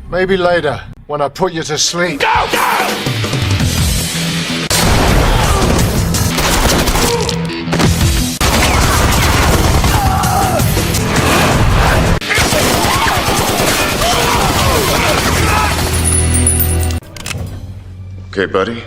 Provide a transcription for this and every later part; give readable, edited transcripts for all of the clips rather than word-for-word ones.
Maybe later, when I put you to sleep. Go, go! Okay, buddy.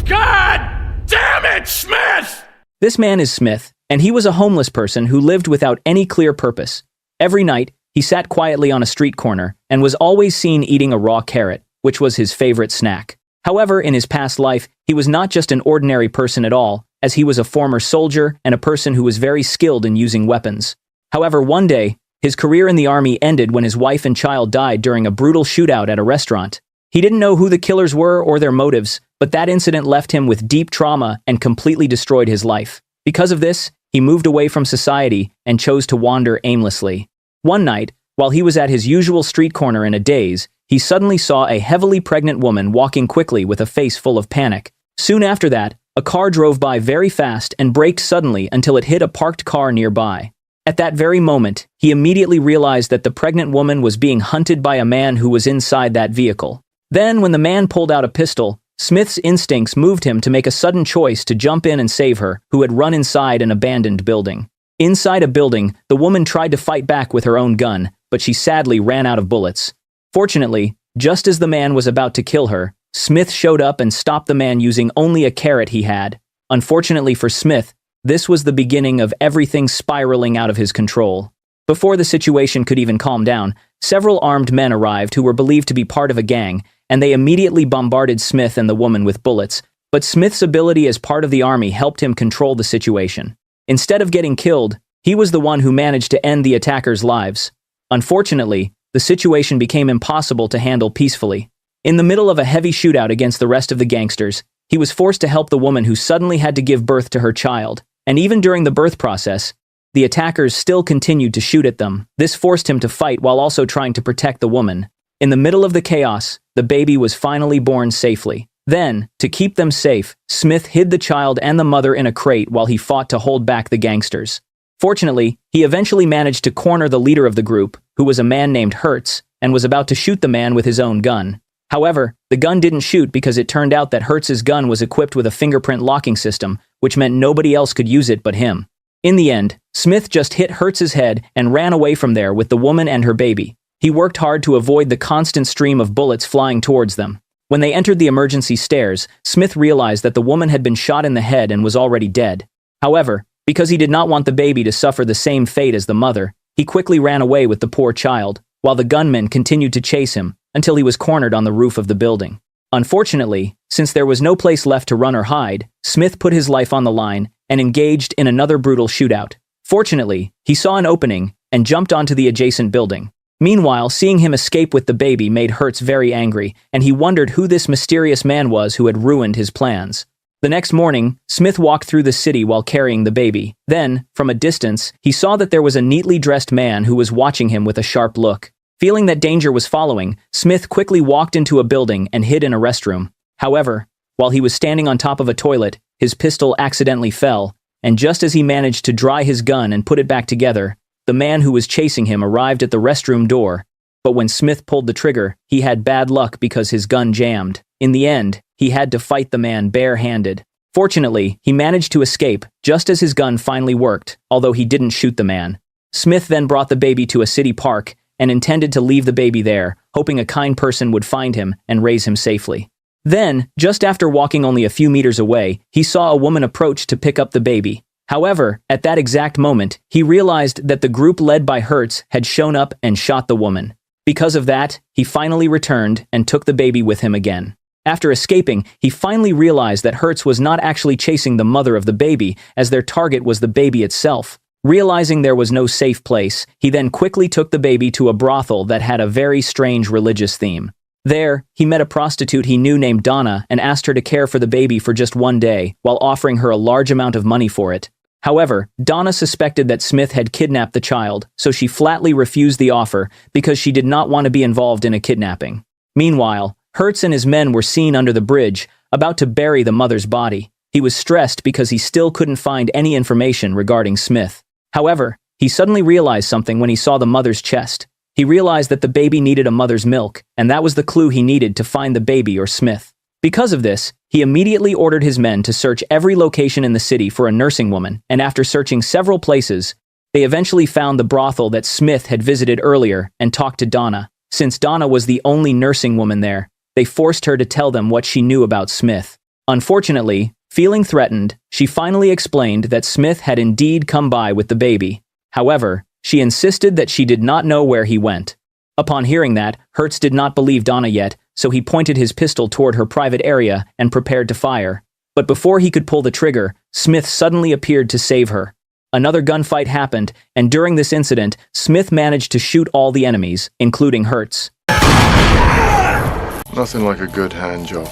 God damn it, Smith! This man is Smith, and he was a homeless person who lived without any clear purpose. Every night, he sat quietly on a street corner and was always seen eating a raw carrot, which was his favorite snack. However, in his past life, he was not just an ordinary person at all, as he was a former soldier and a person who was very skilled in using weapons. However, one day, his career in the army ended when his wife and child died during a brutal shootout at a restaurant. He didn't know who the killers were or their motives, but that incident left him with deep trauma and completely destroyed his life. Because of this, he moved away from society and chose to wander aimlessly. One night, while he was at his usual street corner in a daze, he suddenly saw a heavily pregnant woman walking quickly with a face full of panic. Soon after that, a car drove by very fast and braked suddenly until it hit a parked car nearby. At that very moment, he immediately realized that the pregnant woman was being hunted by a man who was inside that vehicle. Then, when the man pulled out a pistol, Smith's instincts moved him to make a sudden choice to jump in and save her, who had run inside an abandoned building. Inside a building, the woman tried to fight back with her own gun, but she sadly ran out of bullets. Fortunately, just as the man was about to kill her, Smith showed up and stopped the man using only a carrot he had. Unfortunately for Smith, this was the beginning of everything spiraling out of his control. Before the situation could even calm down, several armed men arrived who were believed to be part of a gang, and they immediately bombarded Smith and the woman with bullets, but Smith's ability as part of the army helped him control the situation. Instead of getting killed, he was the one who managed to end the attackers' lives. Unfortunately, the situation became impossible to handle peacefully. In the middle of a heavy shootout against the rest of the gangsters, he was forced to help the woman who suddenly had to give birth to her child. And even during the birth process, the attackers still continued to shoot at them. This forced him to fight while also trying to protect the woman. In the middle of the chaos, the baby was finally born safely. Then, to keep them safe, Smith hid the child and the mother in a crate while he fought to hold back the gangsters. Fortunately, he eventually managed to corner the leader of the group, who was a man named Hertz, and was about to shoot the man with his own gun. However, the gun didn't shoot because it turned out that Hertz's gun was equipped with a fingerprint locking system, which meant nobody else could use it but him. In the end, Smith just hit Hertz's head and ran away from there with the woman and her baby. He worked hard to avoid the constant stream of bullets flying towards them. When they entered the emergency stairs, Smith realized that the woman had been shot in the head and was already dead. However, because he did not want the baby to suffer the same fate as the mother, he quickly ran away with the poor child, while the gunmen continued to chase him until he was cornered on the roof of the building. Unfortunately, since there was no place left to run or hide, Smith put his life on the line and engaged in another brutal shootout. Fortunately, he saw an opening and jumped onto the adjacent building. Meanwhile, seeing him escape with the baby made Hertz very angry, and he wondered who this mysterious man was who had ruined his plans. The next morning, Smith walked through the city while carrying the baby. Then, from a distance, he saw that there was a neatly dressed man who was watching him with a sharp look. Feeling that danger was following, Smith quickly walked into a building and hid in a restroom. However, while he was standing on top of a toilet, his pistol accidentally fell, and just as he managed to dry his gun and put it back together, the man who was chasing him arrived at the restroom door. But when Smith pulled the trigger, he had bad luck because his gun jammed. In the end, he had to fight the man bare-handed. Fortunately, he managed to escape just as his gun finally worked, although he didn't shoot the man. Smith then brought the baby to a city park and intended to leave the baby there, hoping a kind person would find him and raise him safely. Then, just after walking only a few meters away, he saw a woman approach to pick up the baby. However, at that exact moment, he realized that the group led by Hertz had shown up and shot the woman. Because of that, he finally returned and took the baby with him again. After escaping, he finally realized that Hertz was not actually chasing the mother of the baby, as their target was the baby itself. Realizing there was no safe place, he then quickly took the baby to a brothel that had a very strange religious theme. There, he met a prostitute he knew named Donna and asked her to care for the baby for just one day, while offering her a large amount of money for it. However, Donna suspected that Smith had kidnapped the child, so she flatly refused the offer because she did not want to be involved in a kidnapping. Meanwhile, Hertz and his men were seen under the bridge, about to bury the mother's body. He was stressed because he still couldn't find any information regarding Smith. However, he suddenly realized something when he saw the mother's chest. He realized that the baby needed a mother's milk, and that was the clue he needed to find the baby or Smith. Because of this, he immediately ordered his men to search every location in the city for a nursing woman, and after searching several places, they eventually found the brothel that Smith had visited earlier and talked to Donna. Since Donna was the only nursing woman there, they forced her to tell them what she knew about Smith. Unfortunately, feeling threatened, she finally explained that Smith had indeed come by with the baby. However, she insisted that she did not know where he went. Upon hearing that, Hertz did not believe Donna yet, so he pointed his pistol toward her private area and prepared to fire. But before he could pull the trigger, Smith suddenly appeared to save her. Another gunfight happened, and during this incident, Smith managed to shoot all the enemies, including Hertz. Nothing like a good hand job.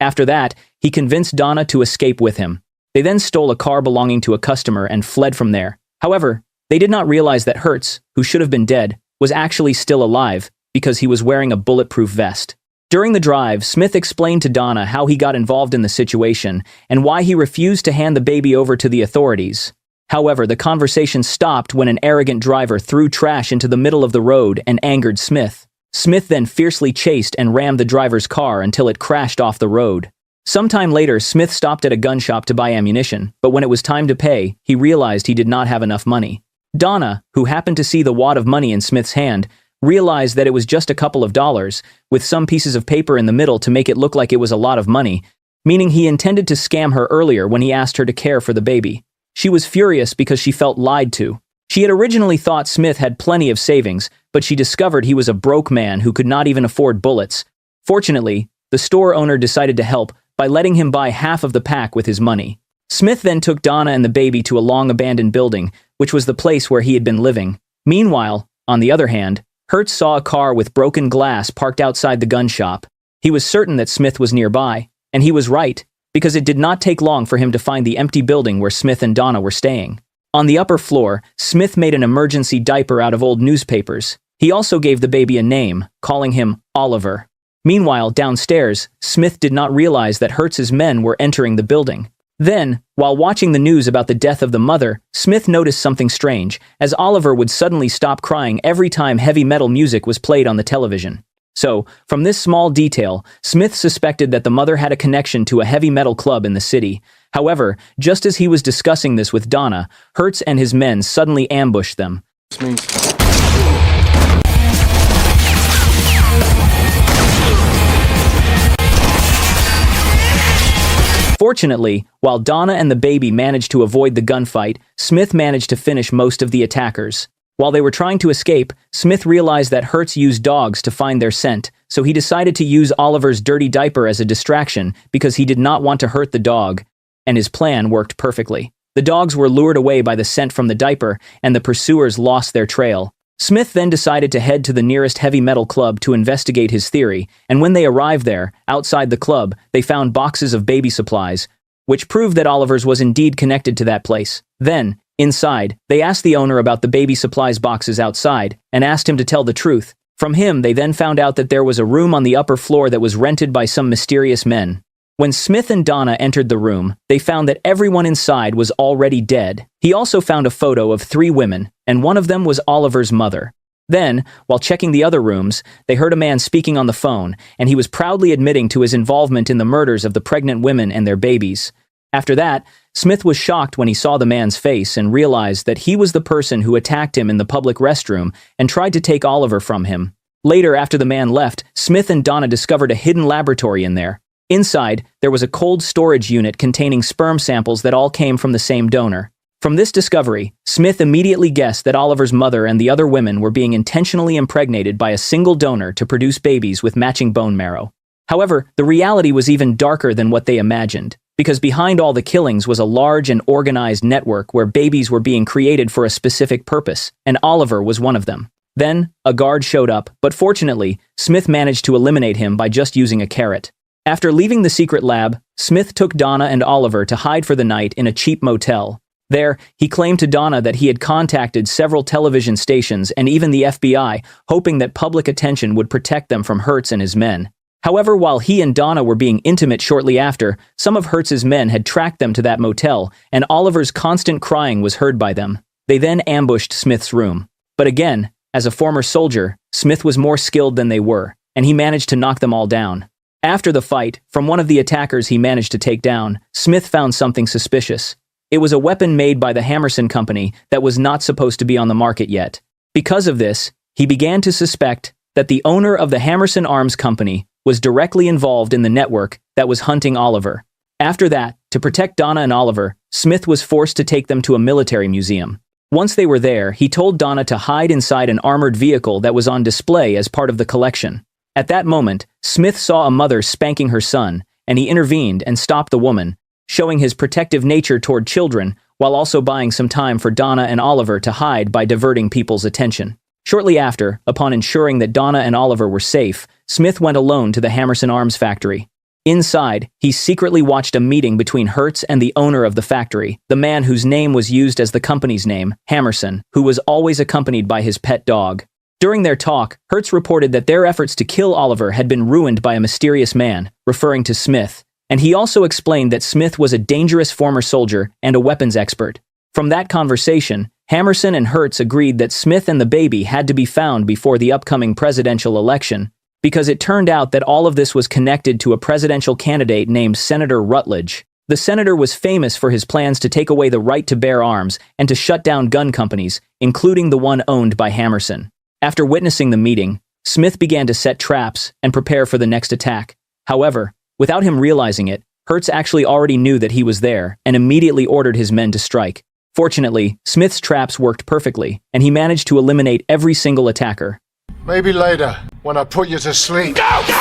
After that, he convinced Donna to escape with him. They then stole a car belonging to a customer and fled from there. However, they did not realize that Hertz, who should have been dead, was actually still alive because he was wearing a bulletproof vest. During the drive, Smith explained to Donna how he got involved in the situation and why he refused to hand the baby over to the authorities. However, the conversation stopped when an arrogant driver threw trash into the middle of the road and angered Smith. Smith then fiercely chased and rammed the driver's car until it crashed off the road. Sometime later, Smith stopped at a gun shop to buy ammunition, but when it was time to pay, he realized he did not have enough money. Donna, who happened to see the wad of money in Smith's hand, realized that it was just a couple of dollars, with some pieces of paper in the middle to make it look like it was a lot of money, meaning he intended to scam her earlier when he asked her to care for the baby. She was furious because she felt lied to. She had originally thought Smith had plenty of savings, but she discovered he was a broke man who could not even afford bullets. Fortunately, the store owner decided to help by letting him buy half of the pack with his money. Smith then took Donna and the baby to a long-abandoned building, which was the place where he had been living. Meanwhile, on the other hand, Hertz saw a car with broken glass parked outside the gun shop. He was certain that Smith was nearby, and he was right, because it did not take long for him to find the empty building where Smith and Donna were staying. On the upper floor, Smith made an emergency diaper out of old newspapers. He also gave the baby a name, calling him Oliver. Meanwhile, downstairs, Smith did not realize that Hertz's men were entering the building. Then, while watching the news about the death of the mother, Smith noticed something strange, as Oliver would suddenly stop crying every time heavy metal music was played on the television. So, from this small detail, Smith suspected that the mother had a connection to a heavy metal club in the city. However, just as he was discussing this with Donna, Hertz and his men suddenly ambushed them. This means... Fortunately, while Donna and the baby managed to avoid the gunfight, Smith managed to finish most of the attackers. While they were trying to escape, Smith realized that Hertz used dogs to find their scent, so he decided to use Oliver's dirty diaper as a distraction because he did not want to hurt the dog, and his plan worked perfectly. The dogs were lured away by the scent from the diaper, and the pursuers lost their trail. Smith then decided to head to the nearest heavy metal club to investigate his theory, and when they arrived there, outside the club, they found boxes of baby supplies, which proved that Oliver's was indeed connected to that place. Then, inside, they asked the owner about the baby supplies boxes outside, and asked him to tell the truth. From him, they then found out that there was a room on the upper floor that was rented by some mysterious men. When Smith and Donna entered the room, they found that everyone inside was already dead. He also found a photo of 3 women, and one of them was Oliver's mother. Then, while checking the other rooms, they heard a man speaking on the phone, and he was proudly admitting to his involvement in the murders of the pregnant women and their babies. After that, Smith was shocked when he saw the man's face and realized that he was the person who attacked him in the public restroom and tried to take Oliver from him. Later, after the man left, Smith and Donna discovered a hidden laboratory in there. Inside, there was a cold storage unit containing sperm samples that all came from the same donor. From this discovery, Smith immediately guessed that Oliver's mother and the other women were being intentionally impregnated by a single donor to produce babies with matching bone marrow. However, the reality was even darker than what they imagined, because behind all the killings was a large and organized network where babies were being created for a specific purpose, and Oliver was one of them. Then, a guard showed up, but fortunately, Smith managed to eliminate him by just using a carrot. After leaving the secret lab, Smith took Donna and Oliver to hide for the night in a cheap motel. There, he claimed to Donna that he had contacted several television stations and even the FBI, hoping that public attention would protect them from Hertz and his men. However, while he and Donna were being intimate shortly after, some of Hertz's men had tracked them to that motel, and Oliver's constant crying was heard by them. They then ambushed Smith's room. But again, as a former soldier, Smith was more skilled than they were, and he managed to knock them all down. After the fight, from one of the attackers he managed to take down, Smith found something suspicious. It was a weapon made by the Hammerson Company that was not supposed to be on the market yet. Because of this, he began to suspect that the owner of the Hammerson Arms Company was directly involved in the network that was hunting Oliver. After that, to protect Donna and Oliver, Smith was forced to take them to a military museum. Once they were there, he told Donna to hide inside an armored vehicle that was on display as part of the collection. At that moment, Smith saw a mother spanking her son, and he intervened and stopped the woman, showing his protective nature toward children, while also buying some time for Donna and Oliver to hide by diverting people's attention. Shortly after, upon ensuring that Donna and Oliver were safe, Smith went alone to the Hammerson Arms factory. Inside, he secretly watched a meeting between Hertz and the owner of the factory, the man whose name was used as the company's name, Hammerson, who was always accompanied by his pet dog. During their talk, Hertz reported that their efforts to kill Oliver had been ruined by a mysterious man, referring to Smith, and he also explained that Smith was a dangerous former soldier and a weapons expert. From that conversation, Hammerson and Hertz agreed that Smith and the baby had to be found before the upcoming presidential election, because it turned out that all of this was connected to a presidential candidate named Senator Rutledge. The senator was famous for his plans to take away the right to bear arms and to shut down gun companies, including the one owned by Hammerson. After witnessing the meeting, Smith began to set traps and prepare for the next attack. However, without him realizing it, Hertz actually already knew that he was there and immediately ordered his men to strike. Fortunately, Smith's traps worked perfectly, and he managed to eliminate every single attacker. Maybe later, when I put you to sleep. Go, go!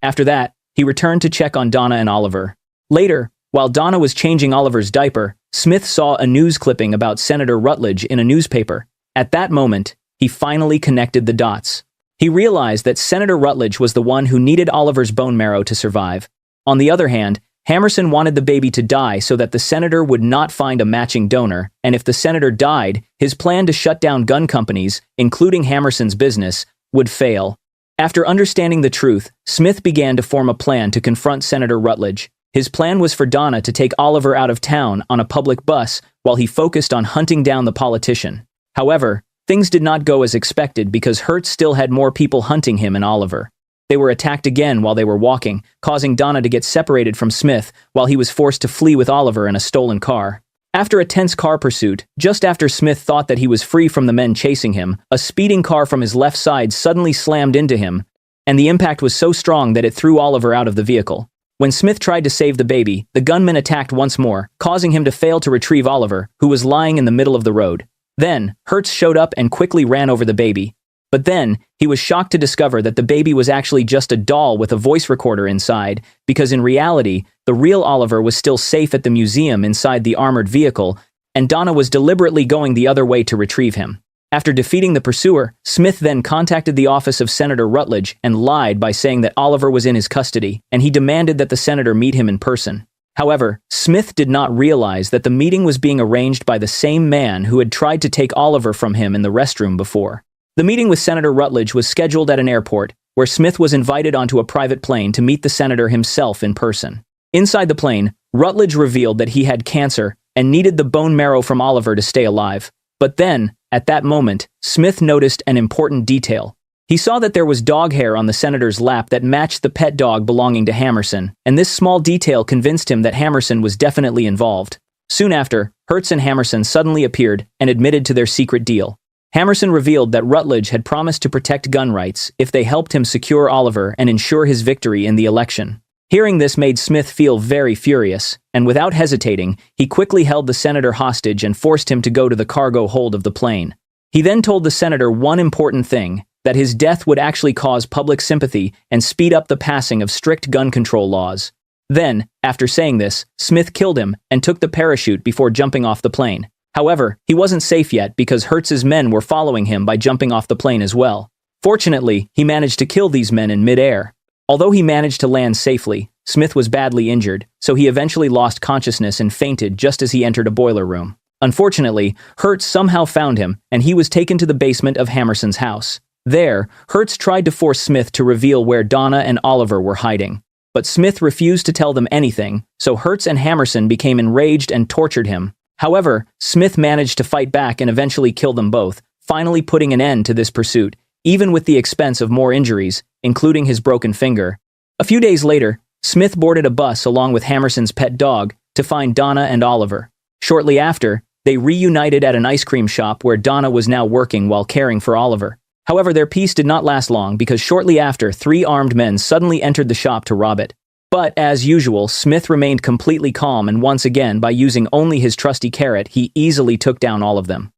After that, he returned to check on Donna and Oliver. Later, while Donna was changing Oliver's diaper, Smith saw a news clipping about Senator Rutledge in a newspaper. At that moment, he finally connected the dots. He realized that Senator Rutledge was the one who needed Oliver's bone marrow to survive. On the other hand, Hammerson wanted the baby to die so that the senator would not find a matching donor, and if the senator died, his plan to shut down gun companies, including Hammerson's business, would fail. After understanding the truth, Smith began to form a plan to confront Senator Rutledge. His plan was for Donna to take Oliver out of town on a public bus while he focused on hunting down the politician. However, things did not go as expected because Hertz still had more people hunting him and Oliver. They were attacked again while they were walking, causing Donna to get separated from Smith while he was forced to flee with Oliver in a stolen car. After a tense car pursuit, just after Smith thought that he was free from the men chasing him, a speeding car from his left side suddenly slammed into him, and the impact was so strong that it threw Oliver out of the vehicle. When Smith tried to save the baby, the gunman attacked once more, causing him to fail to retrieve Oliver, who was lying in the middle of the road. Then, Hertz showed up and quickly ran over the baby. But then, he was shocked to discover that the baby was actually just a doll with a voice recorder inside, because in reality, the real Oliver was still safe at the museum inside the armored vehicle, and Donna was deliberately going the other way to retrieve him. After defeating the pursuer, Smith then contacted the office of Senator Rutledge and lied by saying that Oliver was in his custody, and he demanded that the senator meet him in person. However, Smith did not realize that the meeting was being arranged by the same man who had tried to take Oliver from him in the restroom before. The meeting with Senator Rutledge was scheduled at an airport, where Smith was invited onto a private plane to meet the senator himself in person. Inside the plane, Rutledge revealed that he had cancer and needed the bone marrow from Oliver to stay alive. But then, at that moment, Smith noticed an important detail. He saw that there was dog hair on the senator's lap that matched the pet dog belonging to Hammerson, and this small detail convinced him that Hammerson was definitely involved. Soon after, Hertz and Hammerson suddenly appeared and admitted to their secret deal. Hammerson revealed that Rutledge had promised to protect gun rights if they helped him secure Oliver and ensure his victory in the election. Hearing this made Smith feel very furious, and without hesitating, he quickly held the senator hostage and forced him to go to the cargo hold of the plane. He then told the senator one important thing, that his death would actually cause public sympathy and speed up the passing of strict gun control laws. Then, after saying this, Smith killed him and took the parachute before jumping off the plane. However, he wasn't safe yet because Hertz's men were following him by jumping off the plane as well. Fortunately, he managed to kill these men in mid-air. Although he managed to land safely, Smith was badly injured, so he eventually lost consciousness and fainted just as he entered a boiler room. Unfortunately, Hertz somehow found him, and he was taken to the basement of Hammerson's house. There, Hertz tried to force Smith to reveal where Donna and Oliver were hiding. But Smith refused to tell them anything, so Hertz and Hammerson became enraged and tortured him. However, Smith managed to fight back and eventually kill them both, finally putting an end to this pursuit, even with the expense of more injuries, including his broken finger. A few days later, Smith boarded a bus along with Hammerson's pet dog to find Donna and Oliver. Shortly after, they reunited at an ice cream shop where Donna was now working while caring for Oliver. However, their peace did not last long because shortly after, 3 armed men suddenly entered the shop to rob it. But, as usual, Smith remained completely calm, and once again, by using only his trusty carrot, he easily took down all of them.